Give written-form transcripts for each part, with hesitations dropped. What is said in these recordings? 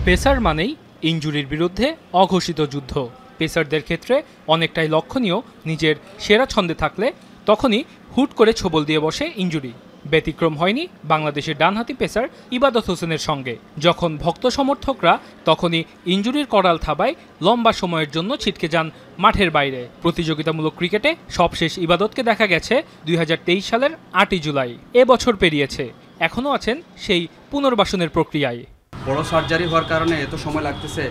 Pacer মানেই ইনজুরির বিরুদ্ধে অঘোষিত যুদ্ধ। পেসারদের ক্ষেত্রে অনেকটাই লক্ষণীয়, নিজের সেরা ছন্দে থাকলে তখনই হুট করে ছোবল দিয়ে বসে ইনজুরি। ব্যতিক্রম হয়নি বাংলাদেশের ডানহাতি পেসার ইবাদত হোসেনের সঙ্গে। যখন ভক্ত সমর্থকরা তখনই ইনজুরির করাল থাবায় লম্বা সময়ের জন্য ছিটকে যান মাঠের বাইরে। প্রতিযোগিতামূলক ক্রিকেটে সবশেষ ইবাদতকে দেখা গেছে ২০২৩ সালের ৮ই জুলাই। এবছর পেরিয়েছে, এখনও আছেন সেই পুনর্বাসনের প্রক্রিয়ায়। বড় সার্জারি হওয়ার কারণে এত সময় লাগতেছে,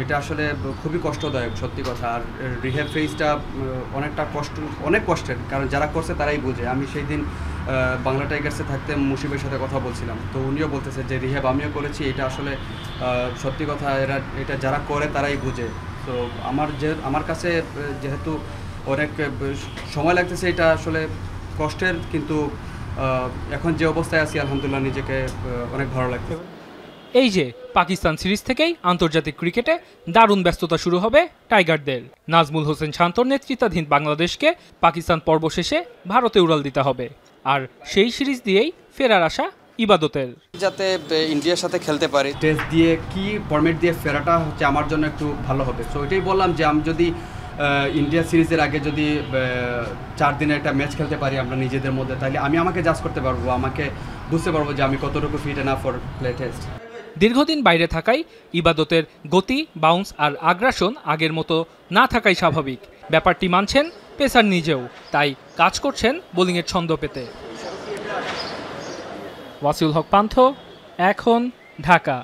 এটা আসলে খুবই কষ্টদায়ক সত্যি কথা। আর রিহ্যাব ফেজটা অনেক কষ্টের, কারণ যারা করছে তারাই বুঝে। আমি সেই দিন বাংলা টাইগার্সে থাকতে মুশিবের সাথে কথা বলছিলাম, তো উনিও বলতেছে যে রিহ্যাব আমিও করেছি, এটা আসলে সত্যি কথা, এটা যারা করে তারাই বুঝে। তো আমার কাছে যেহেতু অনেক সময় লাগতেছে, এটা আসলে কষ্টের, কিন্তু এখন যে অবস্থায় আছি আলহামদুলিল্লাহ নিজেকে অনেক ভালো লাগতেছে। এই যে পাকিস্তান সিরিজ থেকেই আন্তর্জাতিক ক্রিকেটে দারুণ ব্যস্ততা শুরু হবে টাইগারদের। নাজমুল হোসেন শান্তর নেতৃত্বাধীন বাংলাদেশকে পাকিস্তান পর্ব শেষে ভারতে উড়াল দিতে হবে, আর সেই সিরিজ দিয়েই ফেরার আশা ইবাদতের। যাতে ইন্ডিয়ার সাথে খেলতে পারি, টেস্ট দিয়ে কি ফরম্যাট দিয়ে ফেরাটা হচ্ছে আমার জন্য একটু ভালো হবে। সো এটাই বললাম যে আমি যদি ইন্ডিয়া সিরিজের আগে যদি 4 দিনের একটা ম্যাচ খেলতে পারি আমরা নিজেদের মধ্যে, তাহলে আমি আমাকে জাজ করতে পারবো, আমাকে বুঝতে পারবো যে আমি কতটুকু fit enough for play test. দীর্ঘদিন বাইরে থাকায় ইবাদতের গতি, বাউন্স আর আগ্রাসন আগের মতো না থাকাই স্বাভাবিক। ব্যাপারটি মানছেন পেসার নিজেও, তাই কাজ করছেন বোলিংয়ের ছন্দ পেতে। ওয়াসিউল হক পান্থ, এখন, ঢাকা।